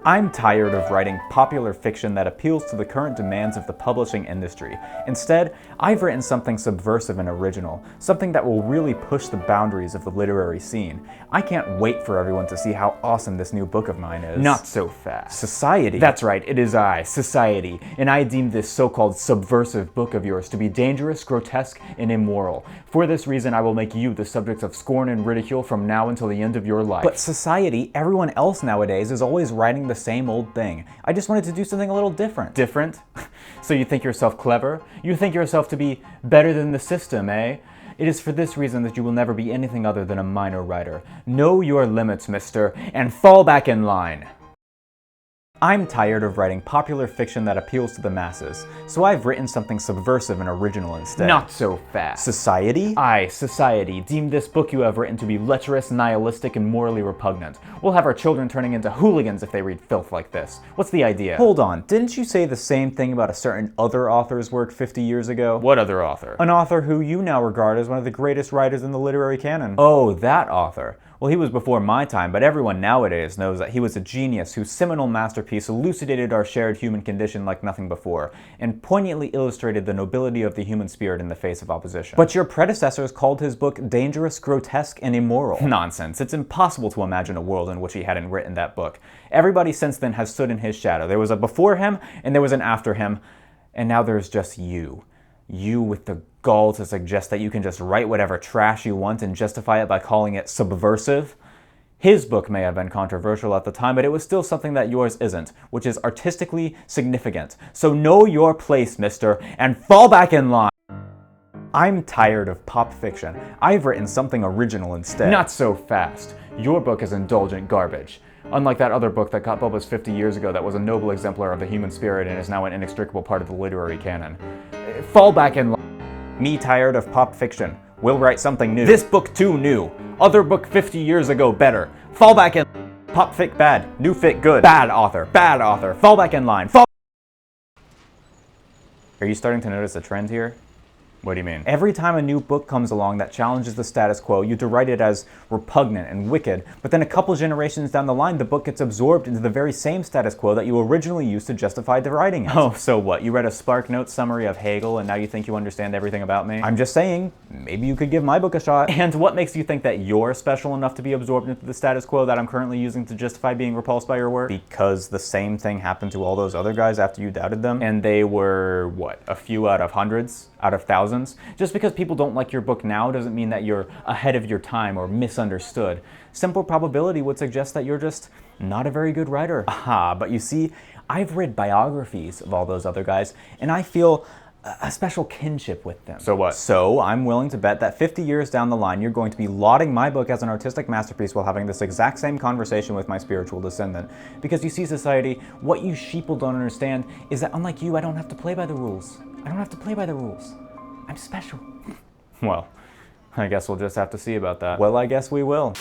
I'm tired of writing popular fiction that appeals to the current demands of the publishing industry. Instead, I've written something subversive and original, something that will really push the boundaries of the literary scene. I can't wait for everyone to see how awesome this new book of mine is. Not so fast. Society? That's right, it is I, Society, and I deem this so-called subversive book of yours to be dangerous, grotesque, and immoral. For this reason, I will make you the subject of scorn and ridicule from now until the end of your life. But Society, everyone else nowadays is always writing the same old thing. I just wanted to do something a little different. Different? So you think yourself clever? You think yourself to be better than the system, eh? It is for this reason that you will never be anything other than a minor writer. Know your limits, mister, and fall back in line. I'm tired of writing popular fiction that appeals to the masses, so I've written something subversive and original instead. Not so fast. Society? I, Society, deem this book you have written to be lecherous, nihilistic, and morally repugnant. We'll have our children turning into hooligans if they read filth like this. What's the idea? Hold on, didn't you say the same thing about a certain other author's work 50 years ago? What other author? An author who you now regard as one of the greatest writers in the literary canon. Oh, that author. Well, he was before my time, but everyone nowadays knows that he was a genius whose seminal masterpiece elucidated our shared human condition like nothing before, and poignantly illustrated the nobility of the human spirit in the face of opposition. But your predecessors called his book dangerous, grotesque, and immoral. Nonsense. It's impossible to imagine a world in which he hadn't written that book. Everybody since then has stood in his shadow. There was a before him, and there was an after him, and now there's just you. You with the gall to suggest that you can just write whatever trash you want and justify it by calling it subversive. His book may have been controversial at the time, but it was still something that yours isn't, which is artistically significant. So know your place, mister, and fall back in line. I'm tired of pop fiction. I've written something original instead. Not so fast. Your book is indulgent garbage. Unlike that other book that got published 50 years ago that was a noble exemplar of the human spirit and is now an inextricable part of the literary canon. Fall back in line. Me tired of pop fiction. We'll write something new. This book too new. Other book 50 years ago better. Fall back in. Pop fic bad. New fic good. Bad author. Bad author. Fall back in line. Are you starting to notice a trend here? What do you mean? Every time a new book comes along that challenges the status quo, you deride it as repugnant and wicked, but then a couple generations down the line, the book gets absorbed into the very same status quo that you originally used to justify deriding it. Oh, so what? You read a SparkNotes summary of Hegel and now you think you understand everything about me? I'm just saying, maybe you could give my book a shot. And what makes you think that you're special enough to be absorbed into the status quo that I'm currently using to justify being repulsed by your work? Because the same thing happened to all those other guys after you doubted them. And they were, what, a few out of hundreds? Out of thousands? Just because people don't like your book now doesn't mean that you're ahead of your time or misunderstood. Simple probability would suggest that you're just not a very good writer. Aha, but you see, I've read biographies of all those other guys, and I feel a special kinship with them. So what? So I'm willing to bet that 50 years down the line, you're going to be lauding my book as an artistic masterpiece while having this exact same conversation with my spiritual descendant. Because you see, Society, what you sheeple don't understand is that unlike you, I don't have to play by the rules. I don't have to play by the rules. I'm special. Well, I guess we'll just have to see about that. Well, I guess we will.